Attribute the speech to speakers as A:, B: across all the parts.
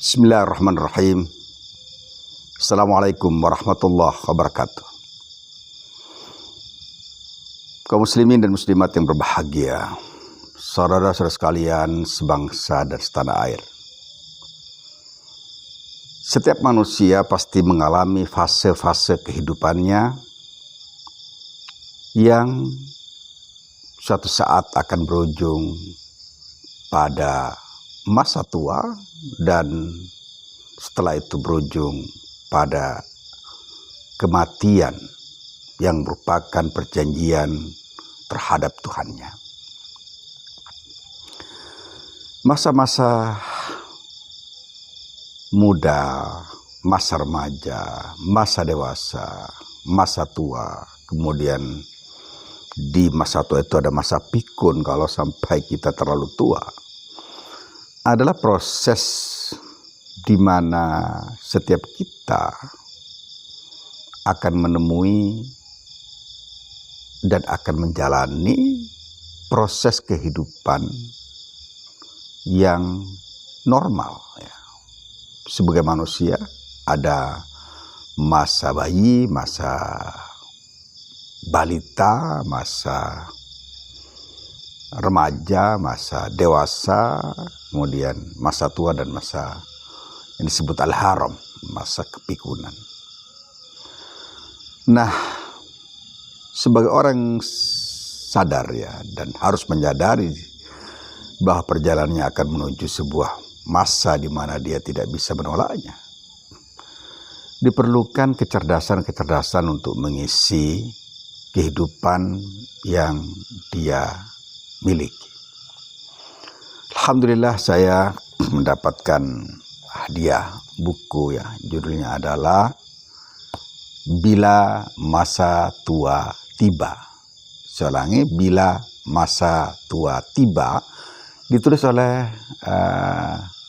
A: Bismillahirrahmanirrahim. Assalamualaikum warahmatullahi wabarakatuh. Kaum muslimin dan muslimat yang berbahagia, saudara-saudara sekalian sebangsa dan setanah air. Setiap manusia pasti mengalami fase-fase kehidupannya yang suatu saat akan berujung pada masa tua dan setelah itu berujung pada kematian yang merupakan perjanjian terhadap Tuhannya. Masa-masa muda, masa remaja, masa dewasa, masa tua, kemudian di masa tua itu ada masa pikun kalau sampai kita terlalu tua. Adalah proses di mana setiap kita akan menemui dan akan menjalani proses kehidupan yang normal. Sebagai manusia ada masa bayi, masa balita, masa remaja, masa dewasa, kemudian masa tua dan masa yang disebut al-haram, masa kepikunan. Nah, sebagai orang sadar dan harus menyadari bahwa perjalanannya akan menuju sebuah masa di mana dia tidak bisa menolaknya. Diperlukan kecerdasan untuk mengisi kehidupan yang dia miliki. Alhamdulillah saya mendapatkan hadiah buku judulnya adalah Bila Masa Tua Tiba. Saya ulangi, Bila Masa Tua Tiba, ditulis oleh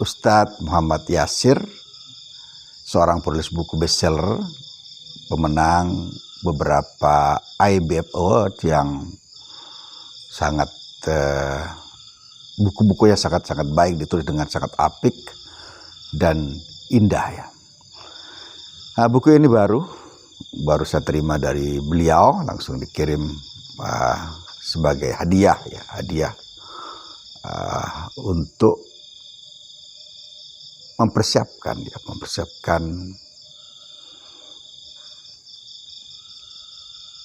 A: Ustadz Muhammad Yasir, seorang penulis buku bestseller, pemenang beberapa IBF Award yang sangat buku-bukunya sangat-sangat baik, ditulis dengan sangat apik dan indah Nah, buku ini baru saya terima dari beliau, langsung dikirim sebagai hadiah untuk mempersiapkan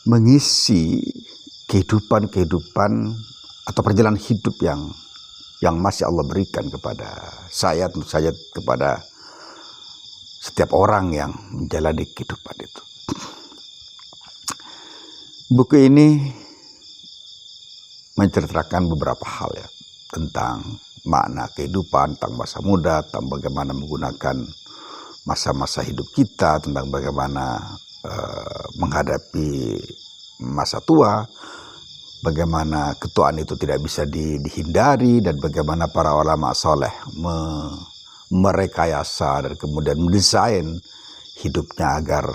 A: mengisi kehidupan atau perjalanan hidup yang masih Allah berikan kepada saya, tentu saja kepada setiap orang yang menjalani kehidupan itu. Buku ini menceritakan beberapa hal tentang makna kehidupan, tentang masa muda, tentang bagaimana menggunakan masa-masa hidup kita, tentang bagaimana menghadapi masa tua, bagaimana ketuaan itu tidak bisa dihindari, dan bagaimana para ulama soleh merekayasa dan kemudian mendesain hidupnya agar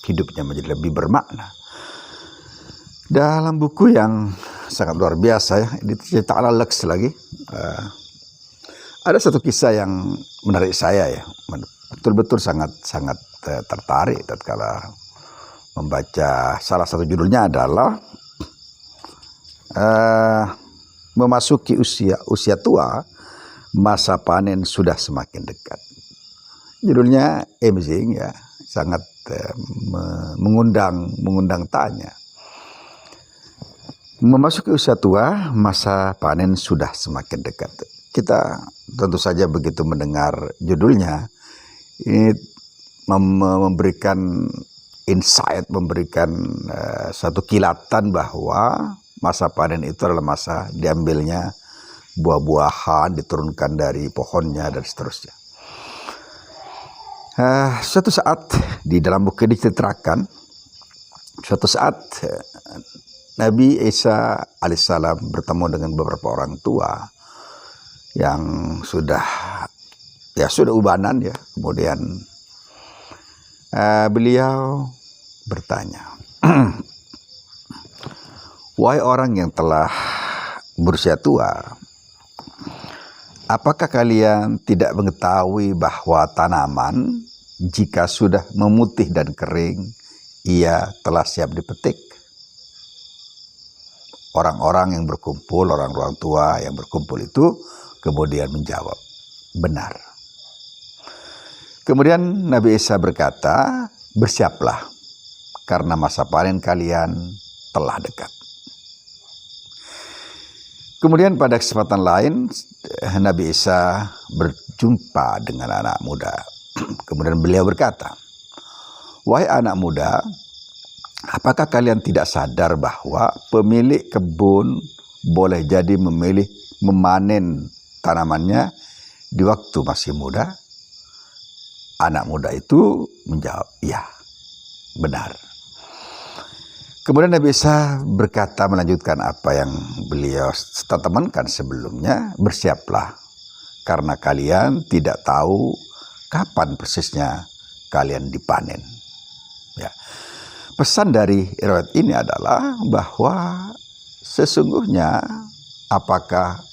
A: hidupnya menjadi lebih bermakna. Dalam buku yang sangat luar biasa diceritakan Lex lagi, ada satu kisah yang menarik saya betul-betul sangat tertarik tatkala membaca. Salah satu judulnya adalah memasuki usia tua, masa panen sudah semakin dekat. Judulnya amazing sangat mengundang tanya. Memasuki usia tua, masa panen sudah semakin dekat. Kita tentu saja begitu mendengar judulnya, ini memberikan insight, memberikan satu kilatan bahwa masa panen itu adalah masa diambilnya buah-buahan, diturunkan dari pohonnya, dan seterusnya. Suatu saat di dalam buku diceritakan, suatu saat Nabi Isa alaihissalam bertemu dengan beberapa orang tua yang sudah ubanan Kemudian beliau bertanya, wahai orang yang telah berusia tua, apakah kalian tidak mengetahui bahwa tanaman jika sudah memutih dan kering, ia telah siap dipetik? Orang-orang yang berkumpul, orang-orang tua yang berkumpul itu kemudian menjawab, benar. Kemudian Nabi Isa berkata, bersiaplah karena masa panen kalian telah dekat. Kemudian pada kesempatan lain Nabi Isa berjumpa dengan anak muda. Kemudian beliau berkata, wahai anak muda, apakah kalian tidak sadar bahwa pemilik kebun boleh jadi memilih memanen tanamannya di waktu masih muda? Anak muda itu menjawab, ya, benar. Kemudian Nabi Isa berkata, melanjutkan apa yang beliau temankan sebelumnya, bersiaplah karena kalian tidak tahu kapan persisnya kalian dipanen. Ya. Pesan dari riwayat ini adalah bahwa sesungguhnya apakah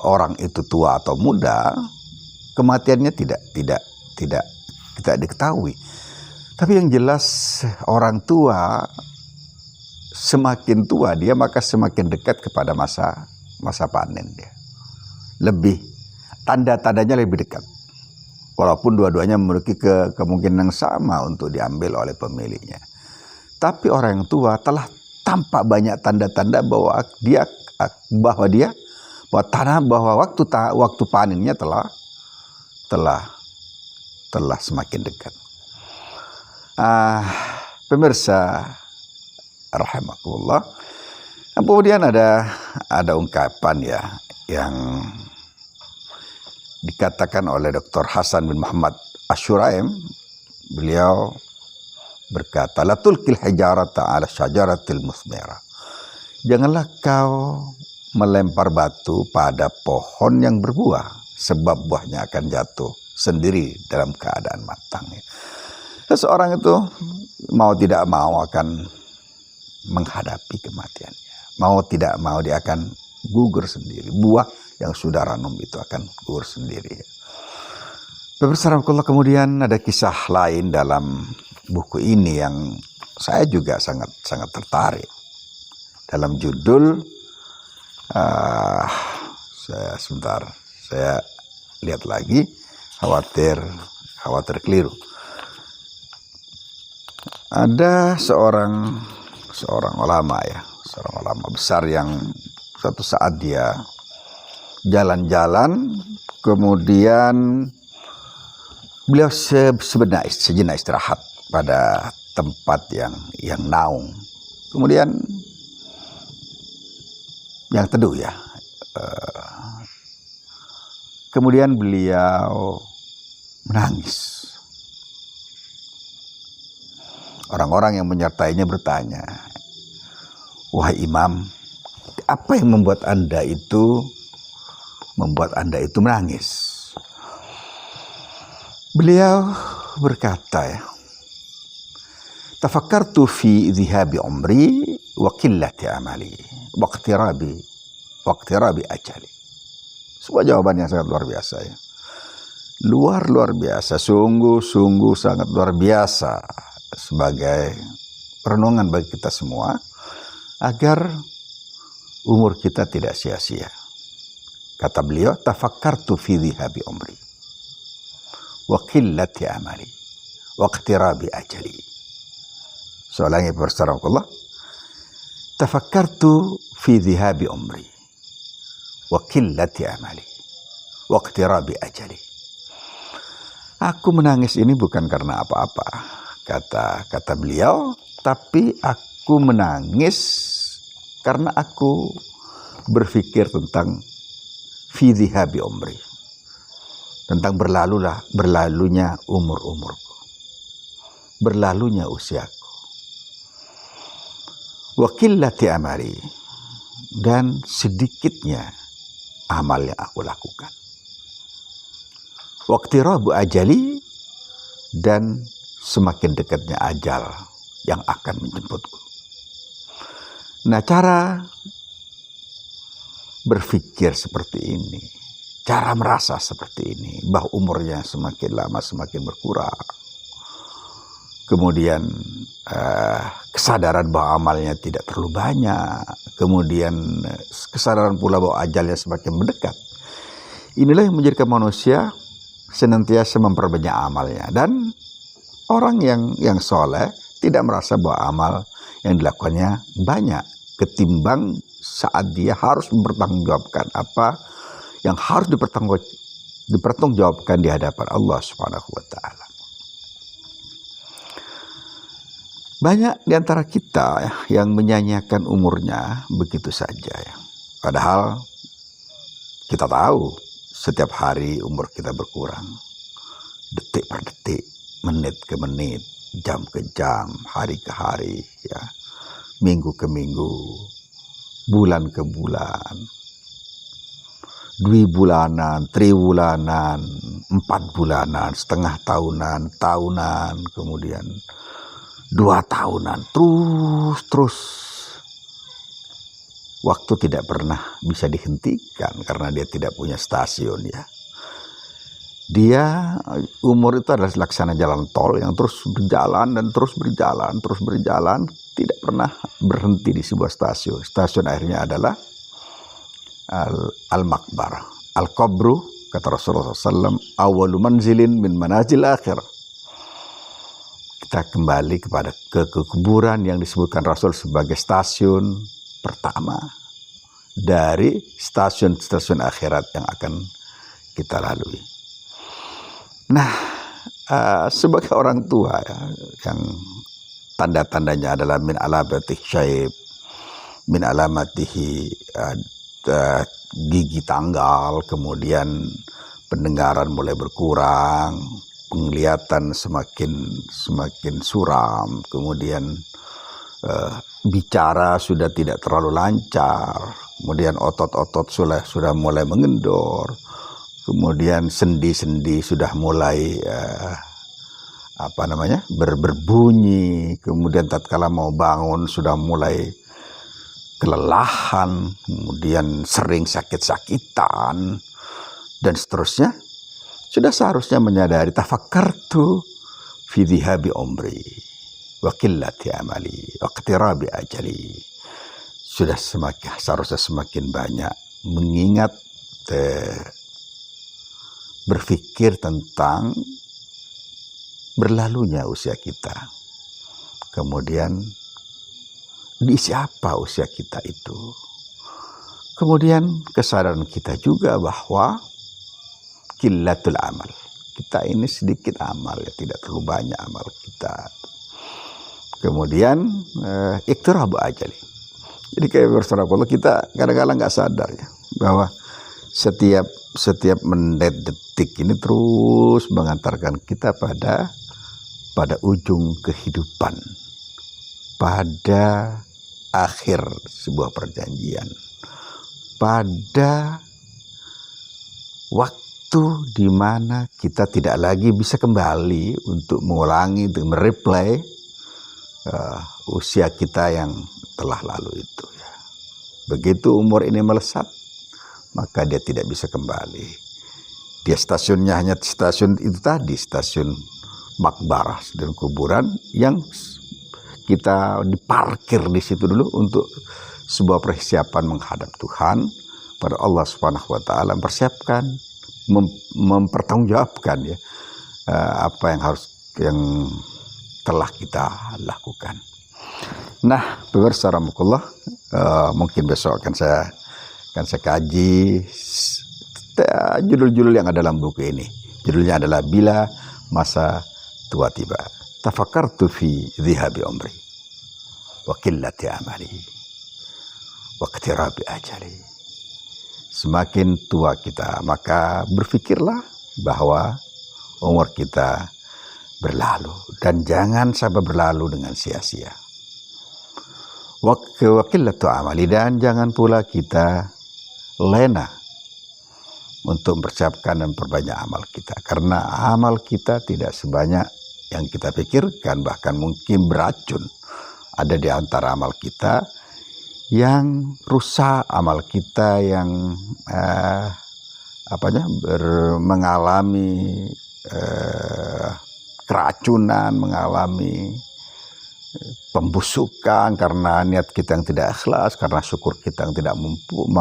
A: orang itu tua atau muda, kematiannya tidak diketahui. Tapi yang jelas orang tua, semakin tua dia maka semakin dekat kepada masa panen dia. Lebih tanda-tandanya lebih dekat. Walaupun dua-duanya memiliki kemungkinan yang sama untuk diambil oleh pemiliknya. Tapi orang yang tua telah tampak banyak tanda-tanda bahwa waktu panennya telah semakin dekat. Pemirsa rahimakumullah. Kemudian ada ungkapan ya yang dikatakan oleh Dr. Hasan bin Muhammad Asyuraim. Beliau berkata, la tulkil hijarata ala syajaratil musmira. Janganlah kau melempar batu pada pohon yang berbuah, sebab buahnya akan jatuh sendiri dalam keadaan matang. Seseorang itu mau tidak mau akan menghadapi kematiannya. Mau tidak mau dia akan gugur sendiri. Buah yang sudah ranum itu akan gugur sendiri. Kemudian ada kisah lain dalam buku ini yang saya juga sangat tertarik. Dalam judul, saya lihat lagi, khawatir keliru. Ada seorang ulama ya, seorang ulama besar yang suatu saat dia jalan-jalan, kemudian beliau sejenak istirahat pada tempat yang naung, kemudian yang teduh ya. Kemudian beliau menangis. Orang-orang yang menyertainya bertanya, wahai imam, apa yang membuat anda itu menangis? Beliau berkata ya, tafakkartu fi dhihabi umri wa qillati amali wa iqtirabi ajali. Sebuah jawaban yang sangat luar biasa ya. Luar biasa, sungguh sangat luar biasa sebagai renungan bagi kita semua agar umur kita tidak sia-sia. Kata beliau, tafakkartu fi dhihabi umri wa qillati amali wa iqtirabi ajali. Soalnya bersarakullah, tafakkartu fi dhihabi umri wa qillati amali wa iqtirabi ajali. Aku menangis ini bukan karena apa-apa, kata beliau, tapi aku menangis karena aku berpikir tentang fi dhihabi umri, tentang berlalunya umurku, berlalunya usiaku, wa qillati amali, dan sedikitnya amal yang aku lakukan, wa iqtirabu ajali, dan semakin dekatnya ajal yang akan menjemputku. Nah, cara berpikir seperti ini, cara merasa seperti ini, bahwa umurnya semakin lama semakin berkurang. Kemudian kesadaran bahwa amalnya tidak terlalu banyak. Kemudian kesadaran pula bahwa ajalnya semakin mendekat. Inilah yang menjadikan manusia senantiasa memperbanyak amalnya. Dan orang yang soleh tidak merasa bahwa amal yang dilakukannya banyak, ketimbang saat dia harus mempertanggungjawabkan apa yang harus dipertanggungjawabkan di hadapan Allah Subhanahu wa Ta'ala. Banyak di antara kita yang menyanyiakan umurnya begitu saja ya. Padahal kita tahu setiap hari umur kita berkurang. Detik per detik, menit ke menit, jam ke jam, hari ke hari ya. Minggu ke minggu, bulan ke bulan. 2 bulanan, 3 bulanan, 4 bulanan, setengah tahunan, kemudian 2 tahunan, terus. Waktu tidak pernah bisa dihentikan karena dia tidak punya stasiun ya. Dia, umur itu adalah laksana jalan tol yang terus berjalan dan terus berjalan, tidak pernah berhenti di sebuah stasiun. Stasiun akhirnya adalah al-maqbarah, al-qabru, kata Rasulullah SAW, awalu manzilin min manazil akhir. Kita kembali kepada kekuburan yang disebutkan Rasul sebagai stasiun pertama dari stasiun-stasiun akhirat yang akan kita lalui. Nah, sebagai orang tua ya, yang tanda-tandanya adalah min alamatihi syaib, min alamatihi gigi tanggal, kemudian pendengaran mulai berkurang, penglihatan semakin suram, kemudian bicara sudah tidak terlalu lancar, kemudian otot-otot sudah mulai mengendor, kemudian sendi-sendi sudah mulai berbunyi, kemudian tatkala mau bangun sudah mulai kelelahan, kemudian sering sakit-sakitan dan seterusnya. Sudah seharusnya menyadari tafakkartu fi dhihabi umri wa qillati amali wa iqtirabi ajali. Sudah seharusnya semakin banyak mengingat berpikir tentang berlalunya usia kita. Kemudian diisi apa usia kita itu. Kemudian kesadaran kita juga bahwa qillatul amal. Kita ini sedikit amal ya, tidak terlalu banyak amal kita. Kemudian iqtirabu ajali. Jadi kayak bersorak kita kadang-kadang nggak sadar ya bahwa setiap menit detik ini terus mengantarkan kita pada ujung kehidupan, pada akhir sebuah perjanjian, pada waktu di mana kita tidak lagi bisa kembali untuk mengulangi, untuk mereplay usia kita yang telah lalu itu ya. Begitu umur ini melesat, maka dia tidak bisa kembali. Dia stasiunnya hanya stasiun itu tadi, stasiun makbarah dan kuburan yang kita diparkir di situ dulu untuk sebuah persiapan menghadap Tuhan pada Allah Subhanahu wa Ta'ala, mempertanggungjawabkan ya apa yang telah kita lakukan. Nah, pemirsa rahimakumullah, mungkin besok akan saya kaji judul-judul yang ada dalam buku ini. Judulnya adalah Bila Masa Tua Tiba. Tafakkartu fi dhihabi umri wa qillati amali wa iqtirabi ajali. Semakin tua kita, maka berpikirlah bahwa umur kita berlalu, dan jangan sampai berlalu dengan sia-sia. Wa qillatu amali, dan jangan pula kita lena untuk mempersiapkan dan memperbanyak amal kita, karena amal kita tidak sebanyak yang kita pikirkan, bahkan mungkin beracun. Ada di antara amal kita yang rusak, amal kita yang mengalami keracunan, mengalami pembusukan karena niat kita yang tidak ikhlas, karena syukur kita yang tidak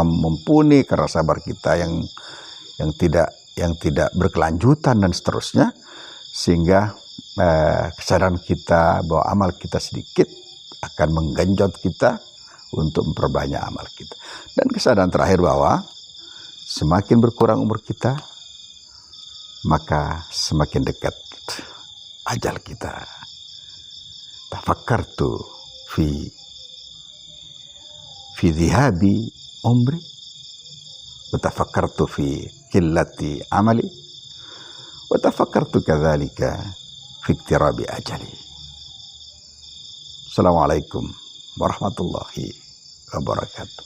A: mumpuni, karena sabar kita yang tidak berkelanjutan dan seterusnya, sehingga kesadaran kita bahwa amal kita sedikit akan menggenjot kita untuk memperbanyak amal kita. Dan kesadaran terakhir bahwa semakin berkurang umur kita, maka semakin dekat ajal kita. Tafakkartu fi dhihabi umri wa tafakkartu fi qillati amali wa tafakkartu kadzalika fi iqtirabi ajali. Assalamualaikum warahmatullahi wabarakatuh.